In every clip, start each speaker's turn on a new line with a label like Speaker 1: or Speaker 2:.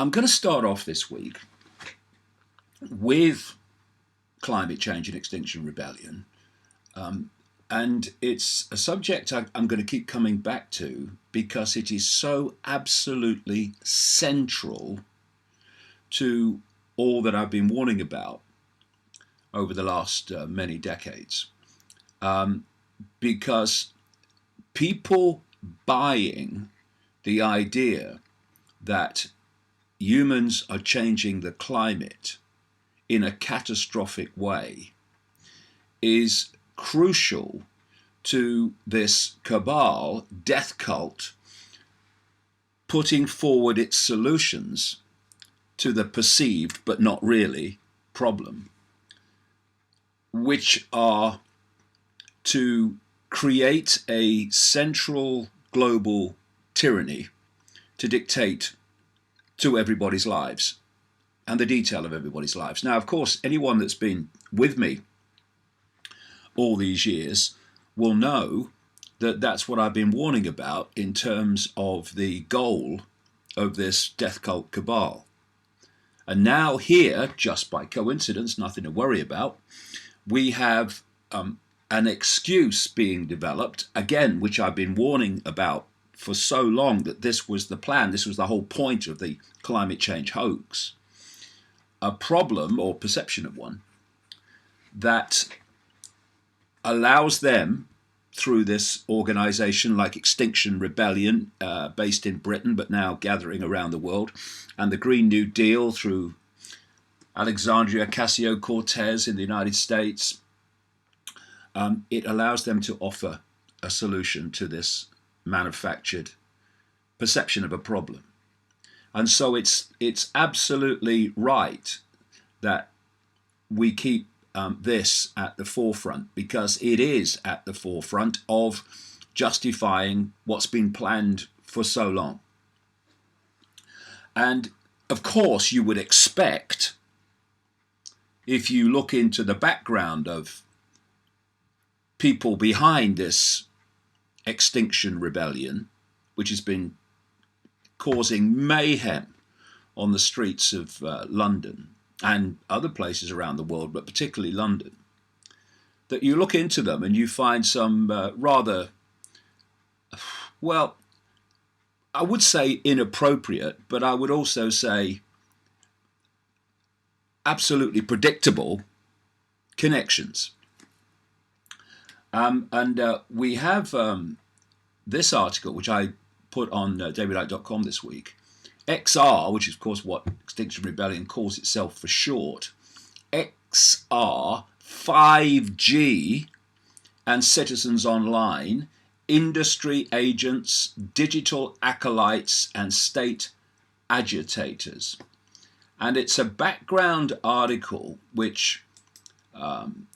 Speaker 1: I'm going to start off this week with climate change and Extinction Rebellion. And it's a subject I'm going to keep coming back to because it is so absolutely central to all that I've been warning about over the last many decades. Because people buying the idea that humans are changing the climate in a catastrophic way is crucial to this cabal, death cult, putting forward its solutions to the perceived but not really problem, which are to create a central global tyranny to dictate to everybody's lives and the detail of everybody's lives. Now, of course, anyone that's been with me all these years will know that that's what I've been warning about in terms of the goal of this death cult cabal. And now here, just by coincidence, nothing to worry about, we have an excuse being developed, again, which I've been warning about for so long, that this was the plan, this was the whole point of the climate change hoax, a problem or perception of one that allows them, through this organization like Extinction Rebellion, based in Britain but now gathering around the world, and the Green New Deal through Alexandria Ocasio-Cortez in the United States, it allows them to offer a solution to this manufactured perception of a problem. And so it's absolutely right that we keep this at the forefront, because it is at the forefront of justifying what's been planned for so long. And of course, you would expect, if you look into the background of people behind this Extinction Rebellion, which has been causing mayhem on the streets of London and other places around the world, but particularly London, that you look into them and you find some rather, well, I would say inappropriate, but I would also say absolutely predictable connections. We have this article, which I put on davidicke.com this week. XR, which is of course what Extinction Rebellion calls itself for short, XR, 5G, and Citizens Online, industry agents, digital acolytes, and state agitators. And it's a background article which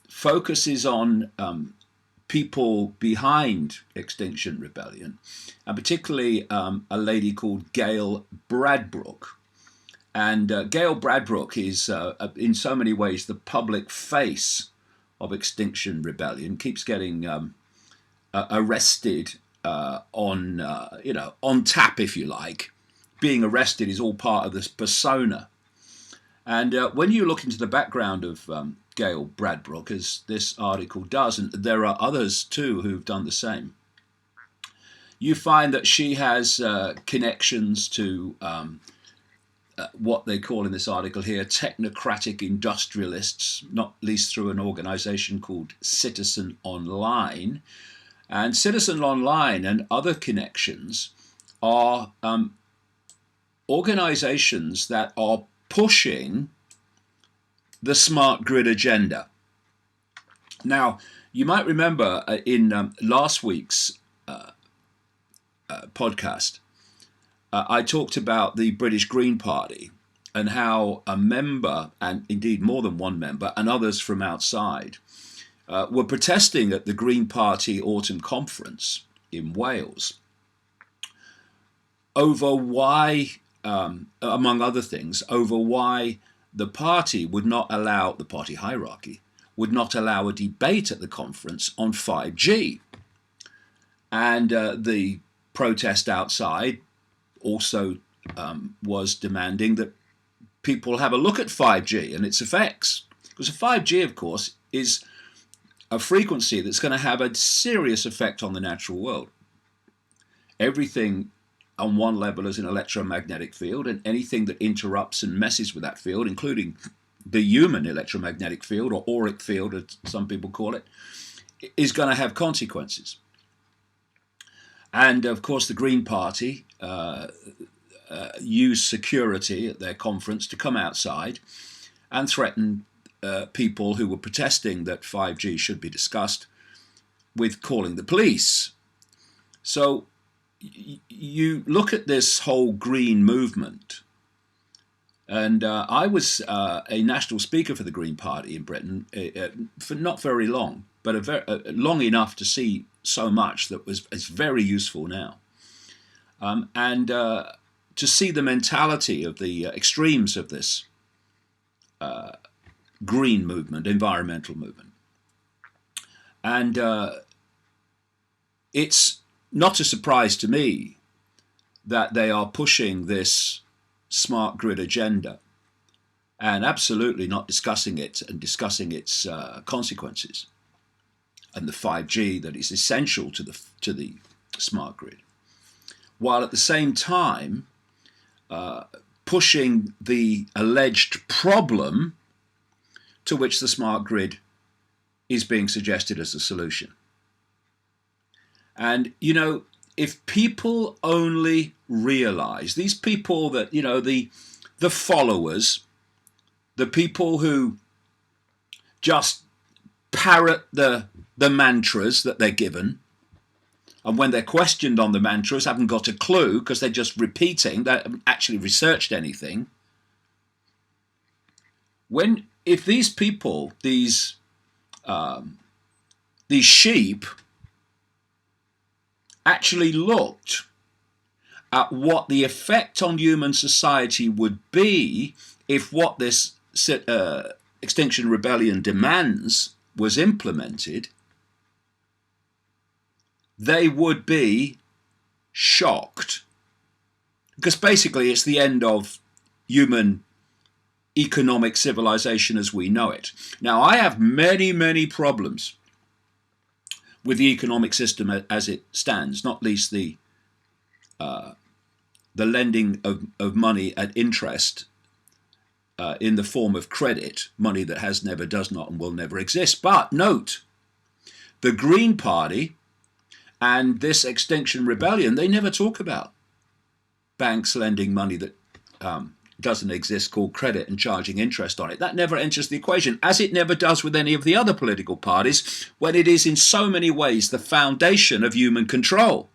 Speaker 1: focuses on people behind Extinction Rebellion, and particularly a lady called Gail Bradbrook. And Gail Bradbrook is, in so many ways, the public face of Extinction Rebellion, keeps getting arrested on tap, if you like. Being arrested is all part of this persona. And when you look into the background of Gail Bradbrook, as this article does, and there are others too who've done the same, you find that she has connections to what they call in this article here technocratic industrialists, not least through an organization called Citizen Online. And Citizen Online and other connections are organizations that are pushing the smart grid agenda. Now, you might remember in last week's podcast, I talked about the British Green Party and how a member, and indeed more than one member, and others from outside, were protesting at the Green Party Autumn Conference in Wales over why, among other things, over why the party would not allow, the party hierarchy, would not allow a debate at the conference on 5G. And the protest outside also was demanding that people have a look at 5G and its effects. Because 5G, of course, is a frequency that's going to have a serious effect on the natural world. Everything on one level is an electromagnetic field, and anything that interrupts and messes with that field, including the human electromagnetic field, or auric field as some people call it, is going to have consequences. And of course the Green Party used security at their conference to come outside and threaten people who were protesting that 5G should be discussed with calling the police. So you look at this whole green movement, and I was a national speaker for the Green Party in Britain for not very long, but long enough to see so much that is very useful now, and to see the mentality of the extremes of this green movement, environmental movement. And it's not a surprise to me that they are pushing this smart grid agenda and absolutely not discussing it and discussing its consequences and the 5G that is essential to the smart grid, while at the same time pushing the alleged problem to which the smart grid is being suggested as a solution. And, you know, if people only realize, these people that, you know, the followers, the people who just parrot the mantras that they're given, and when they're questioned on the mantras, haven't got a clue because they're just repeating, they haven't actually researched anything. If these people, these sheep, actually looked at what the effect on human society would be if what this Extinction Rebellion demands was implemented, they would be shocked. Because basically it's the end of human economic civilization as we know it. Now, I have many, many problems with the economic system as it stands, not least the lending of money at interest in the form of credit, money that has never, does not, and will never exist. But note, the Green Party and this Extinction Rebellion, they never talk about banks lending money that doesn't exist, called credit, and charging interest on it. That never enters the equation, as it never does with any of the other political parties, when it is in so many ways the foundation of human control.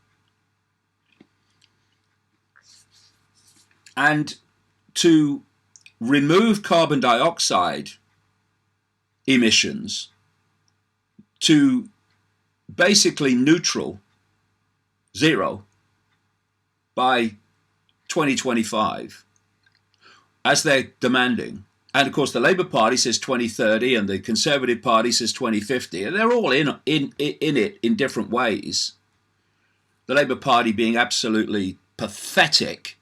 Speaker 1: And to remove carbon dioxide emissions to basically neutral, zero, by 2025, as they're demanding. And of course the Labour Party says 2030 and the Conservative Party says 2050. And they're all in it in different ways. The Labour Party being absolutely pathetic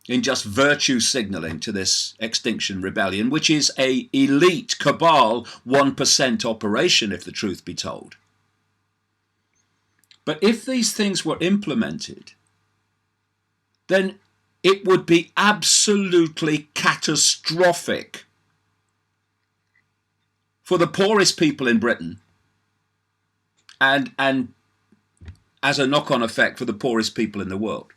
Speaker 1: in just virtue signalling to this Extinction Rebellion, which is a elite cabal 1% operation, if the truth be told. But if these things were implemented, then it would be absolutely catastrophic for the poorest people in Britain, and as a knock-on effect for the poorest people in the world.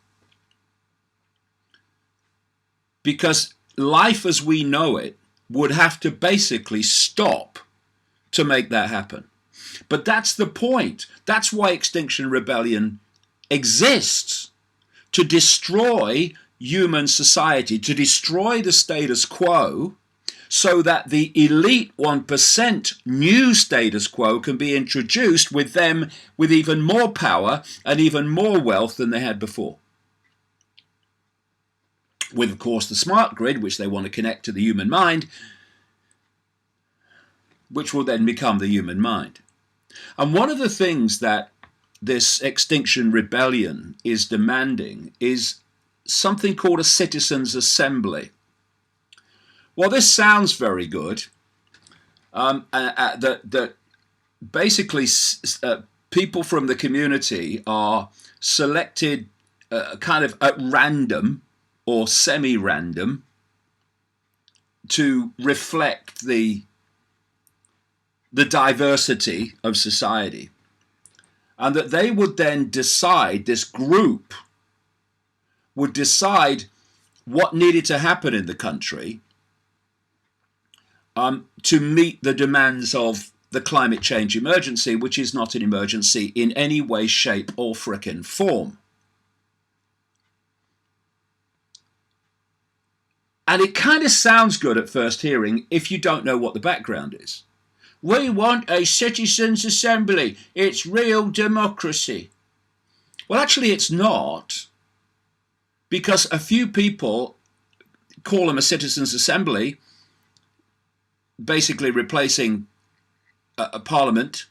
Speaker 1: Because life as we know it would have to basically stop to make that happen. But that's the point. That's why Extinction Rebellion exists, to destroy human society, to destroy the status quo, so that the elite 1% new status quo can be introduced with them with even more power and even more wealth than they had before. With, of course, the smart grid, which they want to connect to the human mind, which will then become the human mind. And one of the things that this Extinction Rebellion is demanding is something called a citizens' assembly. Well, this sounds very good. That basically people from the community are selected kind of at random or semi-random to reflect the diversity of society, and that they would then decide, this group would decide what needed to happen in the country to meet the demands of the climate change emergency, which is not an emergency in any way, shape, or frickin' form. And it kind of sounds good at first hearing if you don't know what the background is. We want a citizens' assembly. It's real democracy. Well, actually, it's not, because a few people call them a citizens' assembly, basically replacing a parliament,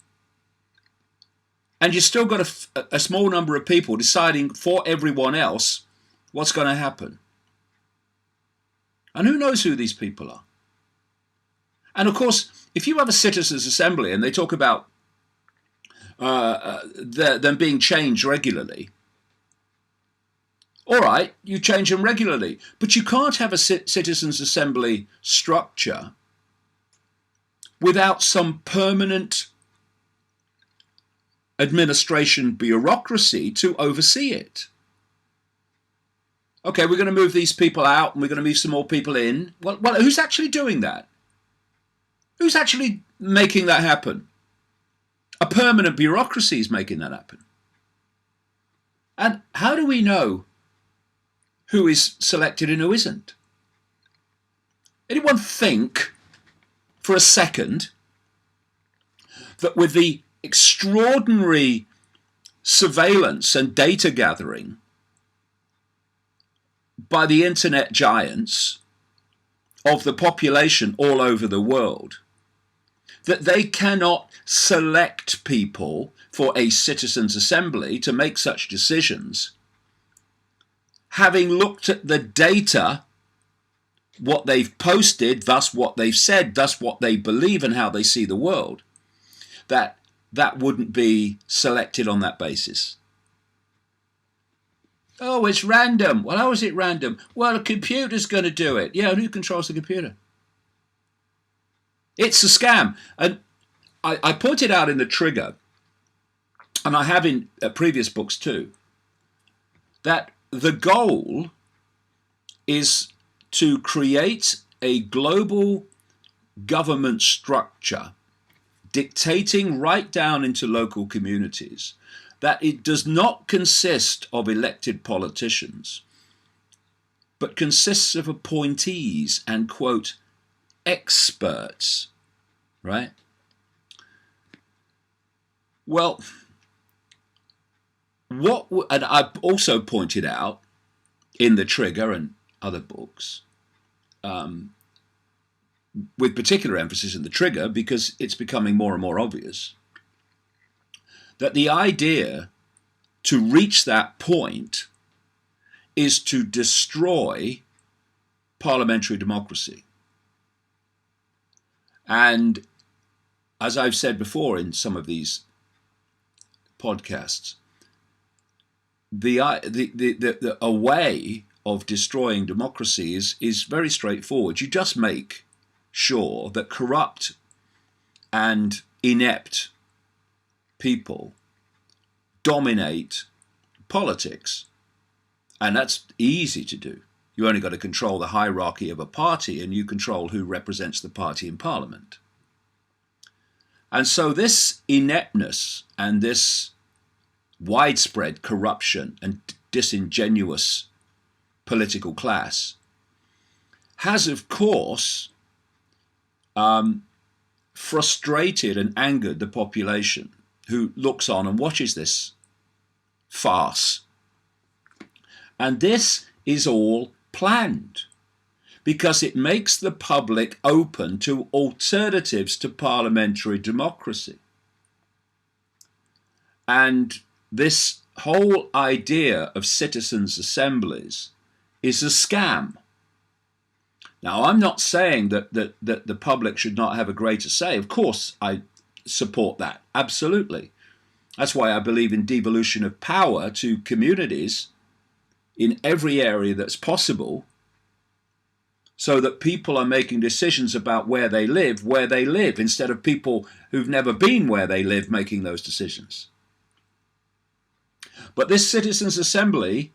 Speaker 1: and you've still got a small number of people deciding for everyone else what's going to happen. And who knows who these people are? And of course, if you have a citizens' assembly and they talk about them being changed regularly, all right, you change them regularly, but you can't have a citizens' assembly structure without some permanent administration bureaucracy to oversee it. Okay, we're going to move these people out and we're going to move some more people in. Well, who's actually doing that? Who's actually making that happen? A permanent bureaucracy is making that happen. And how do we know who is selected and who isn't? Anyone think for a second that with the extraordinary surveillance and data gathering by the internet giants of the population all over the world, that they cannot select people for a citizens' assembly to make such decisions, having looked at the data, what they've posted, thus what they've said, thus what they believe and how they see the world, that wouldn't be selected on that basis? Oh, it's random. Well, how is it random? Well, a computer's going to do it. Yeah, and who controls the computer? It's a scam. And I pointed out in the trigger, and I have in previous books too, that the goal is to create a global government structure dictating right down into local communities, that it does not consist of elected politicians, but consists of appointees and, quote, experts, right? Well, and I also pointed out in the trigger and other books, with particular emphasis in the trigger because it's becoming more and more obvious, that the idea to reach that point is to destroy parliamentary democracy. And as I've said before in some of these podcasts, a way of destroying democracy is very straightforward. You just make sure that corrupt and inept people dominate politics. And that's easy to do. You only got to control the hierarchy of a party and you control who represents the party in parliament. And so this ineptness and this widespread corruption and disingenuous political class has, of course, frustrated and angered the population who looks on and watches this farce. And this is all planned because it makes the public open to alternatives to parliamentary democracy. And this whole idea of citizens' assemblies is a scam. Now, I'm not saying that the public should not have a greater say. Of course, I support that. Absolutely. That's why I believe in devolution of power to communities in every area that's possible, so that people are making decisions about where they live, instead of people who've never been where they live making those decisions. But this Citizens' Assembly,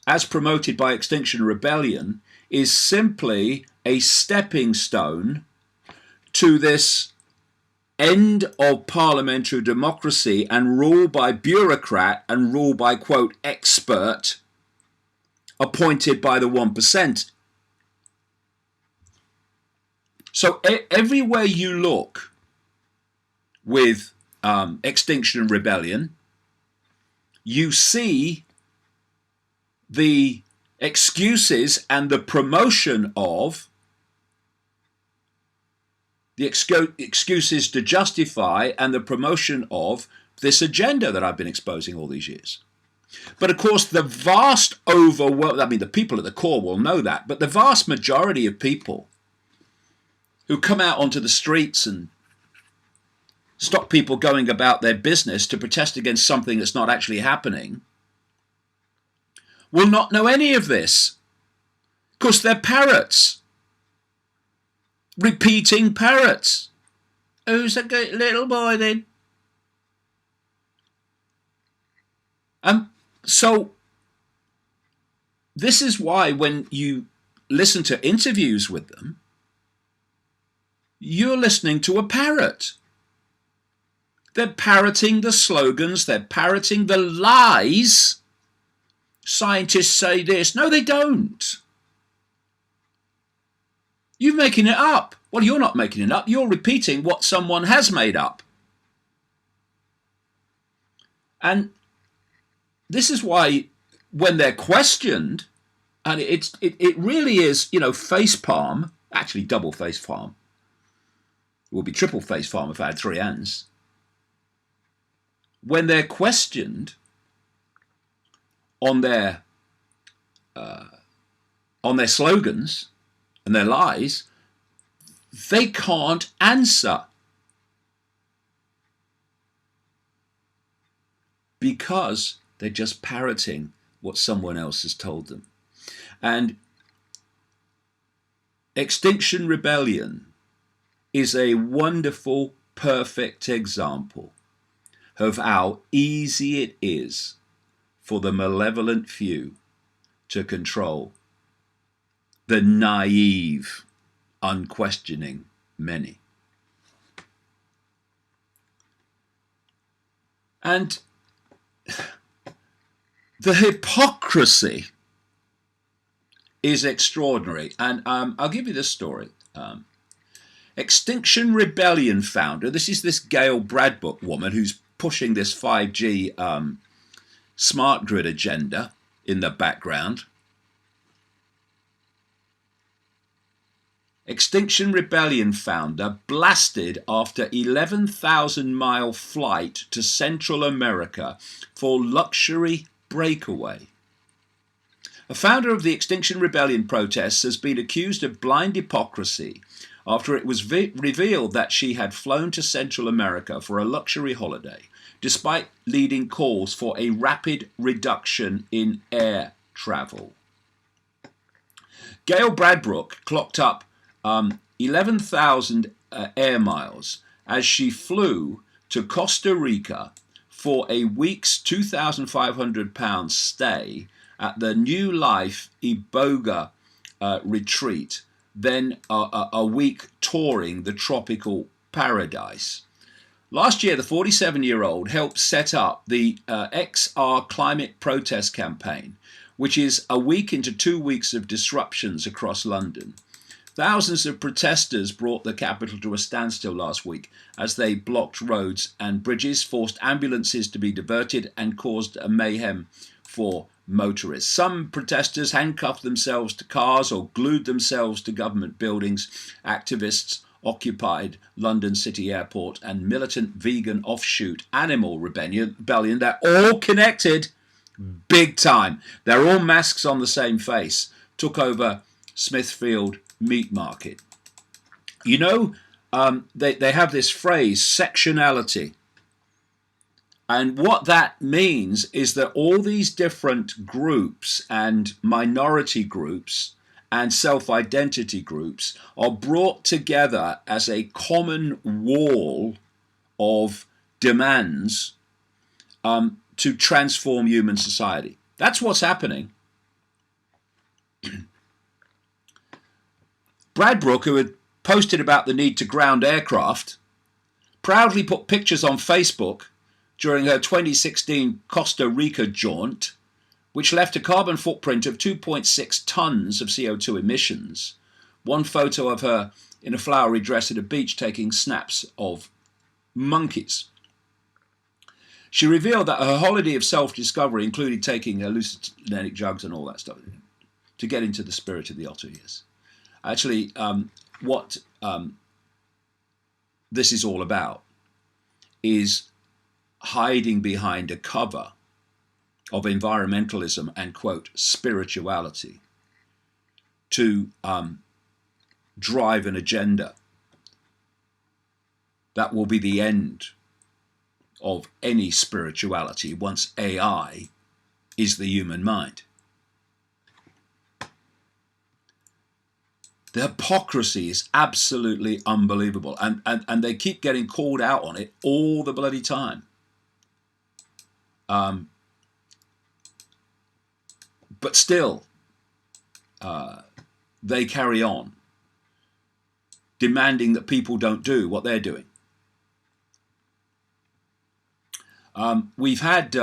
Speaker 1: as promoted by Extinction Rebellion, is simply a stepping stone to this end of parliamentary democracy and rule by bureaucrat and rule by, quote, expert appointed by the 1%. So everywhere you look with Extinction Rebellion, you see the excuses and the promotion of the excuses to justify and the promotion of this agenda that I've been exposing all these years. But of course, the vast the people at the core will know that, but the vast majority of people who come out onto the streets and stop people going about their business to protest against something that's not actually happening will not know any of this, because they're parrots, repeating parrots. Who's a good little boy then? So this is why when you listen to interviews with them, you're listening to a parrot. They're parroting the slogans, they're parroting the lies. Scientists say this. No, they don't. You're making it up. Well, you're not making it up. You're repeating what someone has made up. And this is why when they're questioned, and it really is, face palm, actually double face palm. It would be triple face palm if I had three hands. When they're questioned on their slogans and their lies, they can't answer, because they're just parroting what someone else has told them. And Extinction Rebellion is a wonderful, perfect example of how easy it is for the malevolent few to control the naive, unquestioning many. And the hypocrisy is extraordinary. And I'll give you this story. Extinction Rebellion founder, this is this Gail Bradbrook woman who's pushing this 5G smart grid agenda in the background. Extinction Rebellion founder blasted after 11,000-mile flight to Central America for luxury breakaway. A founder of the Extinction Rebellion protests has been accused of blind hypocrisy after it was revealed that she had flown to Central America for a luxury holiday, despite leading calls for a rapid reduction in air travel. Gail Bradbrook clocked up 11,000 air miles as she flew to Costa Rica for a week's £2,500 stay at the New Life Iboga retreat, then a week touring the tropical paradise. Last year, the 47-year-old helped set up the XR Climate Protest Campaign, which is a week into 2 weeks of disruptions across London. Thousands of protesters brought the capital to a standstill last week as they blocked roads and bridges, forced ambulances to be diverted, and caused a mayhem for motorists. Some protesters handcuffed themselves to cars or glued themselves to government buildings. Activists occupied London City Airport, and militant vegan offshoot Animal Rebellion, they're all connected, Big time. They're all masks on the same face. Took over Smithfield Meat Market. You know, they have this phrase, sectionality. And what that means is that all these different groups and minority groups and self-identity groups are brought together as a common wall of demands to transform human society. That's what's happening. Bradbrook, who had posted about the need to ground aircraft, proudly put pictures on Facebook during her 2016 Costa Rica jaunt, which left a carbon footprint of 2.6 tons of CO2 emissions. One photo of her in a flowery dress at a beach taking snaps of monkeys. She revealed that her holiday of self-discovery included taking hallucinogenic drugs and all that stuff to get into the spirit of the otter years. Actually, what this is all about is hiding behind a cover of environmentalism and, quote, spirituality to drive an agenda that will be the end of any spirituality once AI is the human mind. The hypocrisy is absolutely unbelievable, and they keep getting called out on it all the bloody time. But still, they carry on demanding that people don't do what they're doing. We've had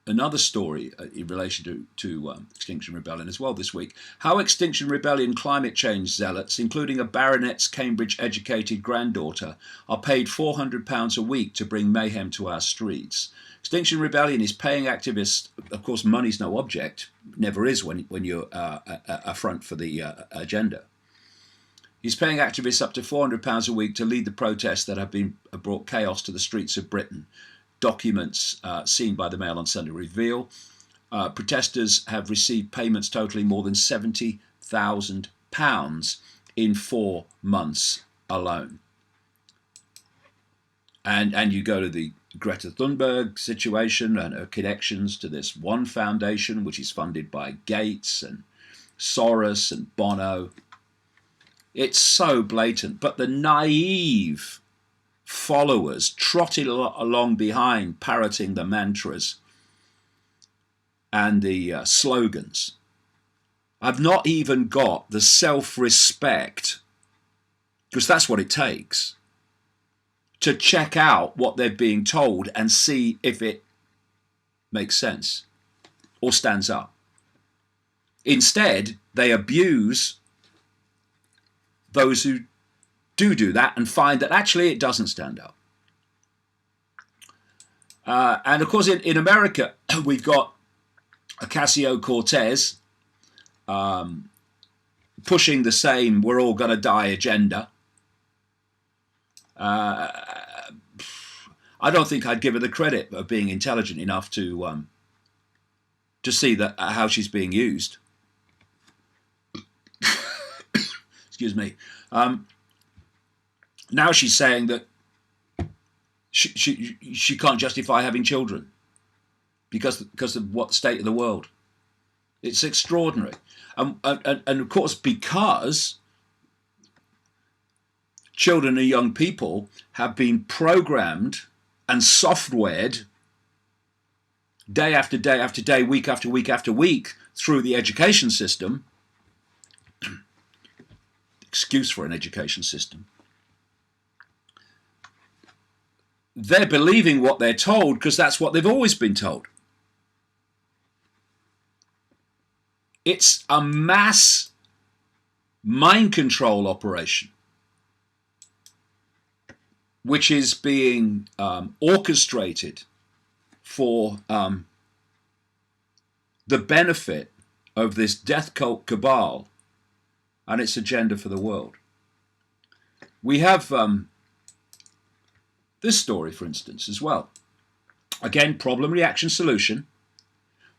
Speaker 1: another story in relation to Extinction Rebellion as well this week. How Extinction Rebellion climate change zealots, including a baronet's Cambridge-educated granddaughter, are paid £400 a week to bring mayhem to our streets. Extinction Rebellion is paying activists, of course money's no object, never is when you're a front for the agenda. He's paying activists up to £400 a week to lead the protests that have brought chaos to the streets of Britain. Documents seen by the Mail on Sunday reveal protesters have received payments totaling more than £70,000 in 4 months alone. And you go to the Greta Thunberg situation and her connections to this one foundation, which is funded by Gates and Soros and Bono. It's so blatant, but the naive followers trotted along behind, parroting the mantras and the slogans. I've not even got the self-respect, because that's what it takes, to check out what they're being told and see if it makes sense or stands up. Instead, they abuse those who do that and find that actually it doesn't stand up. And of course in America we've got Ocasio-Cortez pushing the same we're all going to die agenda. I don't think I'd give her the credit of being intelligent enough to see that how she's being used. Excuse me. Now she's saying that she can't justify having children because of what state of the world. It's extraordinary, and of course because children and young people have been programmed and softwared day after day after day, week after week after week through the education system. Excuse for an education system. They're believing what they're told because that's what they've always been told. It's a mass mind control operation which is being orchestrated for the benefit of this death cult cabal and its agenda for the world. We have this story, for instance, as well. Again, problem, reaction, solution.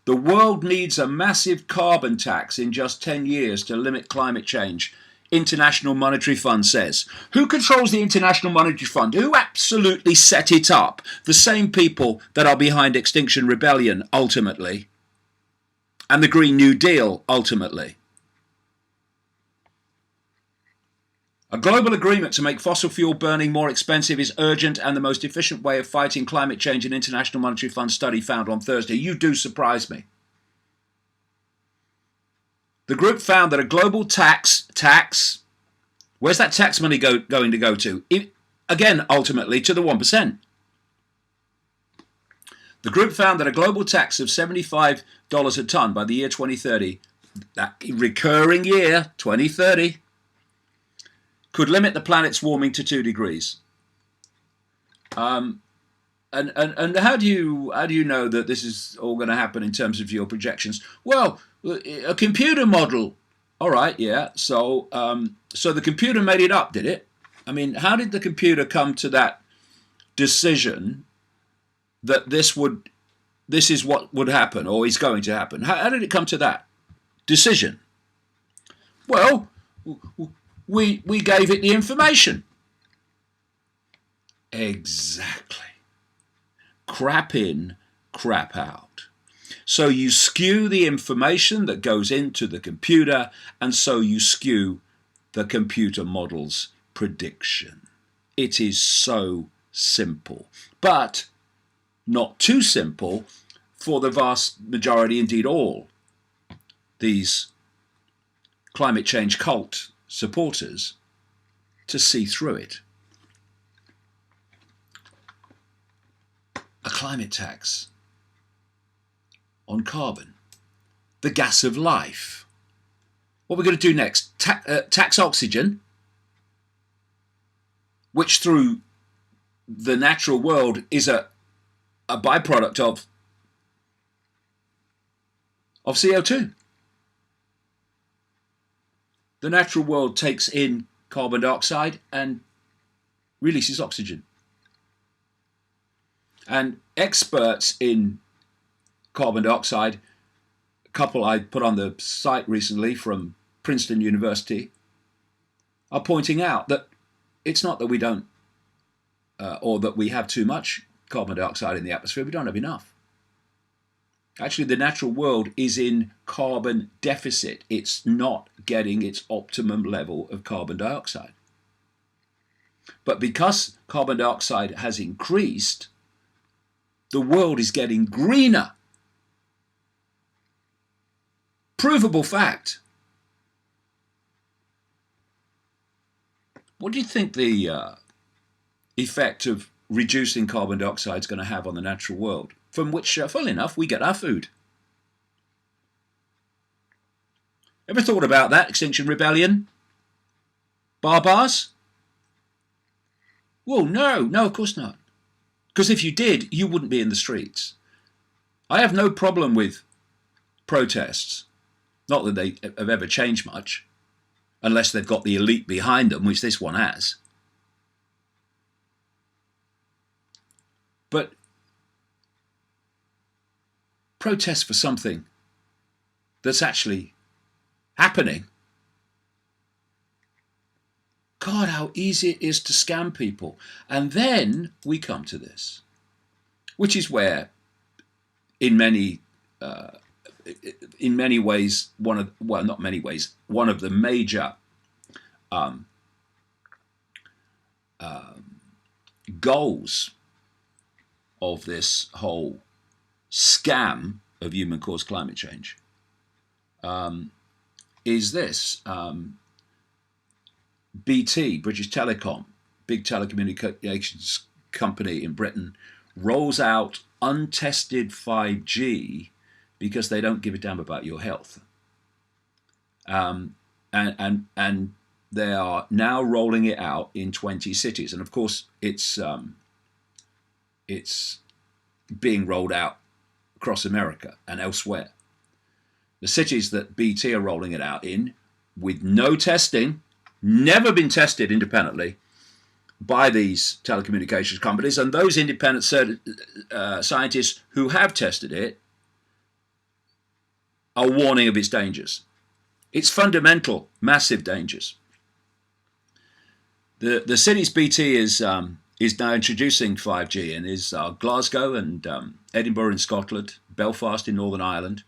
Speaker 1: The world needs a massive carbon tax in just 10 years to limit climate change, International Monetary Fund says. Who controls the International Monetary Fund? Who absolutely set it up? The same people that are behind Extinction Rebellion, ultimately, and the Green New Deal, ultimately. A global agreement to make fossil fuel burning more expensive is urgent and the most efficient way of fighting climate change, an International Monetary Fund study found on Thursday. You do surprise me. The group found that a global tax, where's that tax money going to go to? Again, ultimately, to the 1%. The group found that a global tax of $75 a tonne by the year 2030, that recurring year, 2030, could limit the planet's warming to 2 degrees. And how do you know that this is all going to happen in terms of your projections? Well, a computer model. All right, yeah. So the computer made it up, did it? I mean, how did the computer come to that decision that this is what would happen or is going to happen? How did it come to that decision? Well, we gave it the information. Exactly. Crap in, crap out. So you skew the information that goes into the computer, and so you skew the computer model's prediction. It is so simple, but not too simple for the vast majority, indeed all, these climate change cult supporters to see through it. A climate tax on carbon, the gas of life. What we're going to do next? Tax oxygen, which through the natural world is a byproduct of CO2. The natural world takes in carbon dioxide and releases oxygen. And experts in carbon dioxide, a couple I put on the site recently from Princeton University, are pointing out that it's not that we don't, or that we have too much carbon dioxide in the atmosphere, we don't have enough. Actually, the natural world is in carbon deficit. It's not getting its optimum level of carbon dioxide. But because carbon dioxide has increased, the world is getting greener. Provable fact. What do you think the effect of reducing carbon dioxide is going to have on the natural world, from which, funnily enough, we get our food? Ever thought about that? Extinction Rebellion? Barbars? Well, no, of course not. Because if you did, you wouldn't be in the streets. I have no problem with protests. Not that they have ever changed much, unless they've got the elite behind them, which this one has. But protest for something that's actually happening. God, how easy it is to scam people. And then we come to this, which is where, in many ways, one of the major goals of this whole scam of human-caused climate change is this. BT, British Telecom, big telecommunications company in Britain, rolls out untested 5G because they don't give a damn about your health. And they are now rolling it out in 20 cities. And of course, it's being rolled out across America and elsewhere. The cities that BT are rolling it out in, with no testing, never been tested independently by these telecommunications companies, and those independent scientists who have tested it are warning of its dangers. Its fundamental, massive dangers. The cities BT is now introducing 5G and is Glasgow and Edinburgh in Scotland, Belfast in Northern Ireland,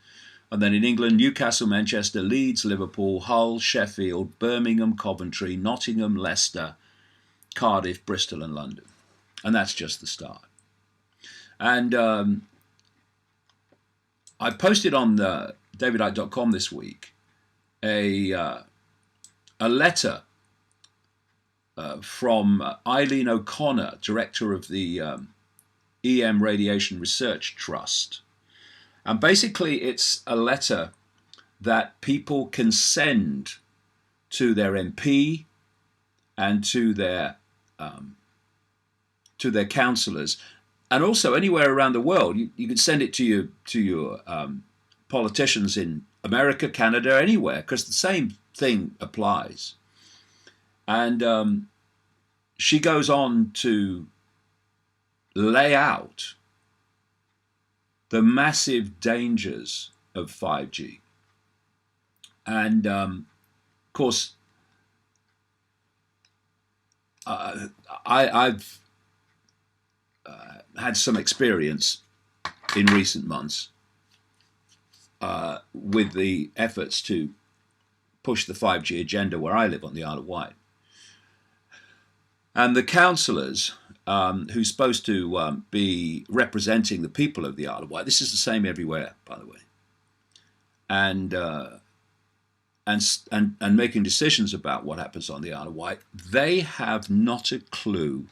Speaker 1: and then in England, Newcastle, Manchester, Leeds, Liverpool, Hull, Sheffield, Birmingham, Coventry, Nottingham, Leicester, Cardiff, Bristol and London. And that's just the start. And I posted on davidicke.com this week a letter from Eileen O'Connor, director of the EM Radiation Research Trust. And basically it's a letter that people can send to their MP and to their councillors, and also anywhere around the world. You can send it to your politicians in America, Canada, anywhere, because the same thing applies. And she goes on to lay out the massive dangers of 5G. And of course, I've had some experience in recent months with the efforts to push the 5G agenda where I live on the Isle of Wight. And the councillors who's supposed to be representing the people of the Isle of Wight, this is the same everywhere, by the way, and making decisions about what happens on the Isle of Wight, they have not a clue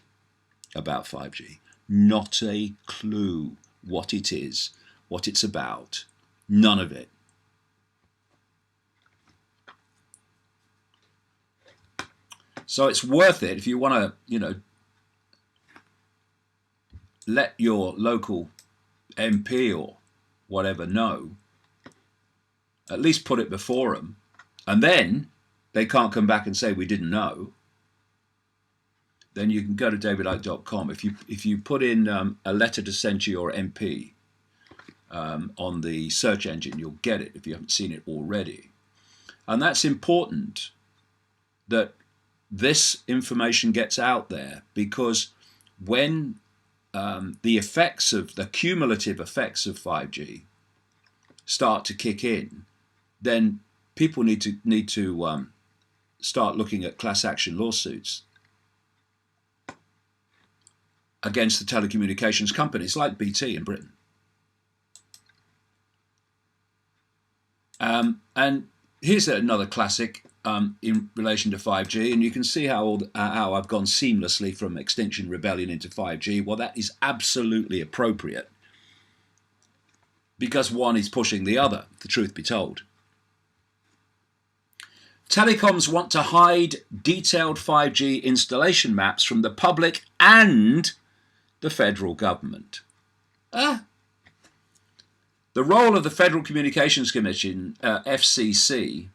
Speaker 1: about 5G, not a clue what it is, what it's about, none of it. So it's worth it if you want to, let your local MP or whatever know, at least put it before them, and then they can't come back and say we didn't know. Then you can go to davidicke.com. If you put in a letter to send to your MP on the search engine, you'll get it if you haven't seen it already. And that's important that this information gets out there, because when the cumulative effects of 5G start to kick in, then people need to start looking at class action lawsuits against the telecommunications companies like BT in Britain. And here's another classic in relation to 5G, and you can see how I've gone seamlessly from Extinction Rebellion into 5G. Well, that is absolutely appropriate, because one is pushing the other, the truth be told. Telecoms want to hide detailed 5G installation maps from the public and the federal government. The role of the Federal Communications Commission, FCC,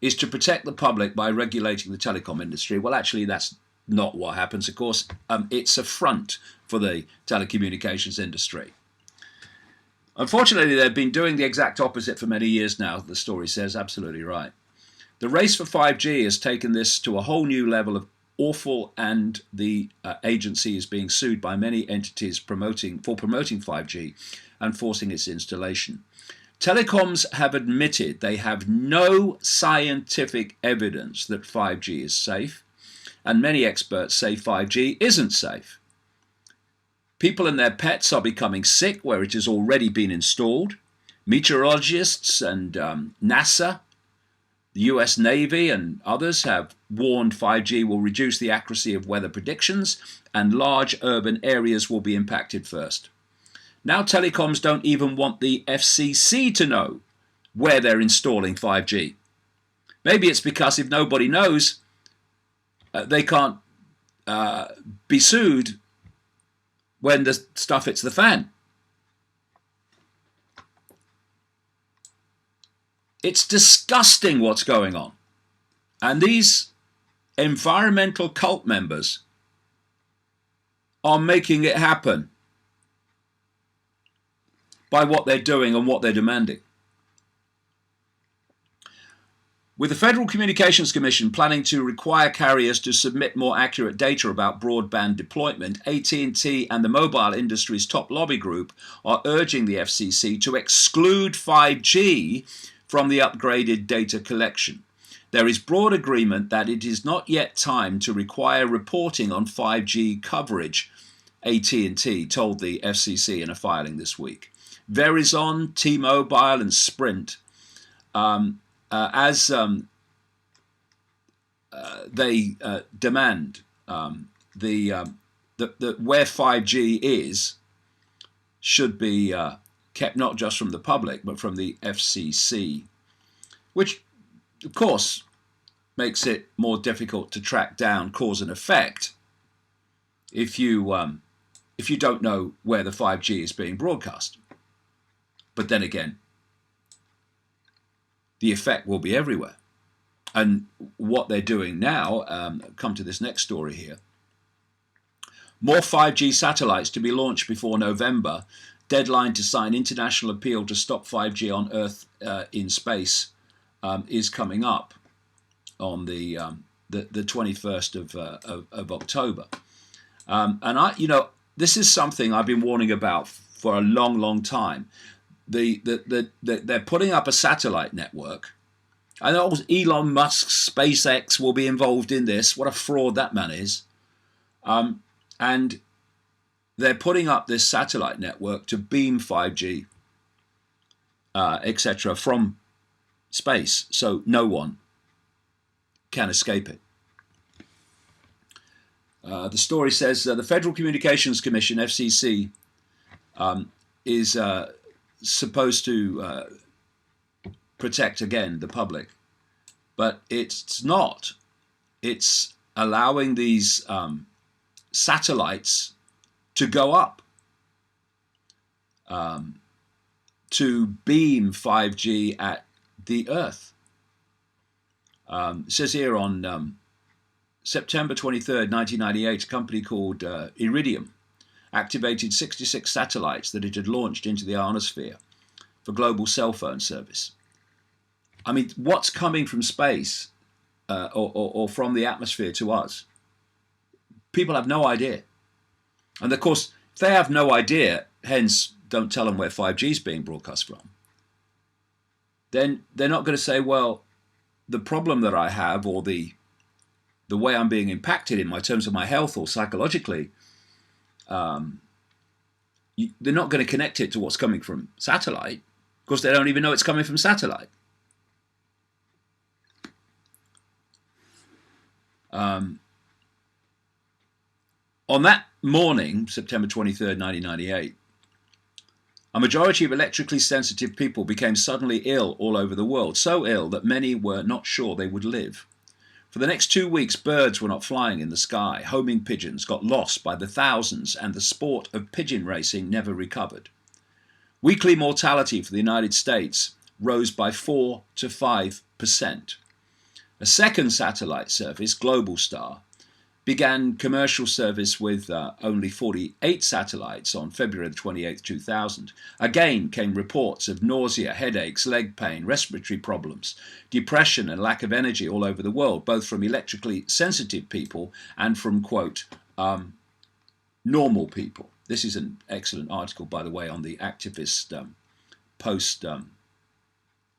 Speaker 1: is to protect the public by regulating the telecom industry. Well, actually, that's not what happens, of course. It's a front for the telecommunications industry. Unfortunately, they've been doing the exact opposite for many years now, the story says. Absolutely right. The race for 5G has taken this to a whole new level of awful, and the agency is being sued by many entities for promoting 5G and forcing its installation. Telecoms have admitted they have no scientific evidence that 5G is safe, and many experts say 5G isn't safe. People and their pets are becoming sick where it has already been installed. Meteorologists and NASA, the US Navy and others have warned 5G will reduce the accuracy of weather predictions, and large urban areas will be impacted first. Now telecoms don't even want the FCC to know where they're installing 5G. Maybe it's because if nobody knows, they can't be sued when the stuff hits the fan. It's disgusting what's going on. And these environmental cult members are making it happen by what they're doing and what they're demanding. With the Federal Communications Commission planning to require carriers to submit more accurate data about broadband deployment, AT&T and the mobile industry's top lobby group are urging the FCC to exclude 5G from the upgraded data collection. There is broad agreement that it is not yet time to require reporting on 5G coverage, AT&T told the FCC in a filing this week. Verizon, T-Mobile and Sprint as they demand that where 5G is should be kept not just from the public but from the FCC, which of course makes it more difficult to track down cause and effect if you don't know where the 5G is being broadcast. But then again, the effect will be everywhere. And what they're doing now, come to this next story here, more 5G satellites to be launched before November, deadline to sign international appeal to stop 5G on Earth in space is coming up on the 21st of October. And this is something I've been warning about for a long, long time. They're putting up a satellite network. I know Elon Musk's SpaceX will be involved in this. What a fraud that man is. And they're putting up this satellite network to beam 5G, etc. from space, so no one can escape it. The story says the Federal Communications Commission, FCC, is supposed to protect, again, the public. But it's not. It's allowing these satellites to go up, to beam 5G at the Earth. It says here on September 23rd, 1998, a company called Iridium activated 66 satellites that it had launched into the ionosphere for global cell phone service. I mean, what's coming from space or from the atmosphere to us? People have no idea. And of course, if they have no idea, hence don't tell them where 5G is being broadcast from, then they're not going to say, well, the problem that I have or the way I'm being impacted in my terms of my health or psychologically, they're not going to connect it to what's coming from satellite. Of course, they don't even know it's coming from satellite. On that morning, September 23rd, 1998, a majority of electrically sensitive people became suddenly ill all over the world, so ill that many were not sure they would live. For the next 2 weeks, birds were not flying in the sky. Homing pigeons got lost by the thousands, and the sport of pigeon racing never recovered. Weekly mortality for the United States rose by 4 to 5%. A second satellite service, Globalstar, began commercial service with only 48 satellites on February 28, 2000. Again came reports of nausea, headaches, leg pain, respiratory problems, depression and lack of energy all over the world, both from electrically sensitive people and from, quote, normal people. This is an excellent article, by the way, on the Activist Post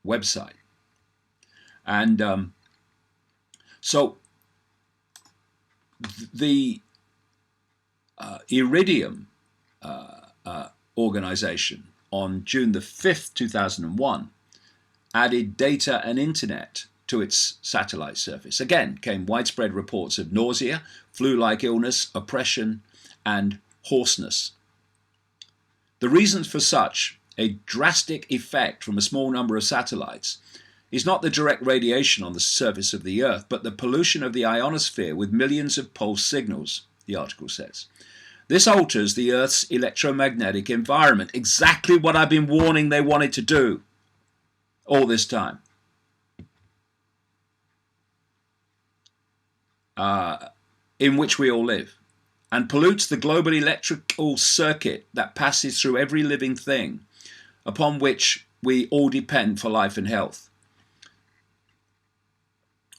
Speaker 1: website. And so the Iridium organization on June the 5th, 2001, added data and internet to its satellite service. Again, came widespread reports of nausea, flu-like illness, oppression, and hoarseness. The reasons for such a drastic effect from a small number of satellites is not the direct radiation on the surface of the Earth, but the pollution of the ionosphere with millions of pulse signals, the article says. This alters the Earth's electromagnetic environment, exactly what I've been warning they wanted to do all this time. In which we all live, and pollutes the global electrical circuit that passes through every living thing upon which we all depend for life and health.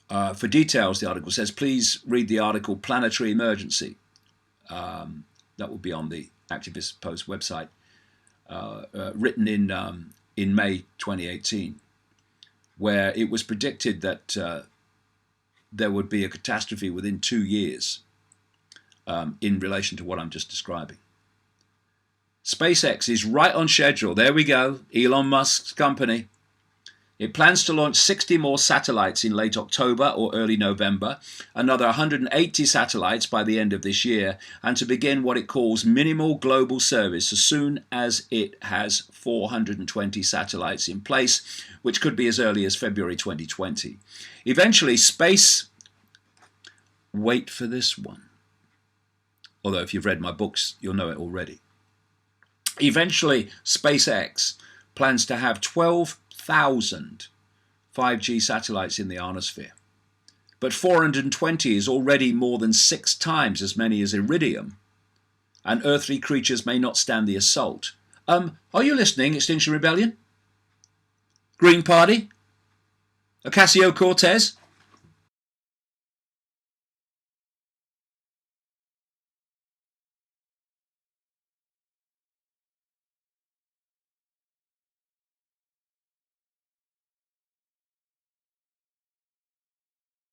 Speaker 1: For details, the article says, please read the article Planetary Emergency. That will be on the Activist Post website, written in May 2018, where it was predicted that there would be a catastrophe within 2 years in relation to what I'm just describing. SpaceX is right on schedule. There we go, Elon Musk's company. It plans to launch 60 more satellites in late October or early November, another 180 satellites by the end of this year, and to begin what it calls minimal global service as soon as it has 420 satellites in place, which could be as early as February 2020. Eventually, wait for this one. Although if you've read my books, you'll know it already. Eventually, SpaceX plans to have 12,000 5G satellites in the ionosphere. But 420 is already more than 6 times as many as Iridium, and earthly creatures may not stand the assault. Are you listening, Extinction Rebellion? Green Party? Ocasio-Cortez?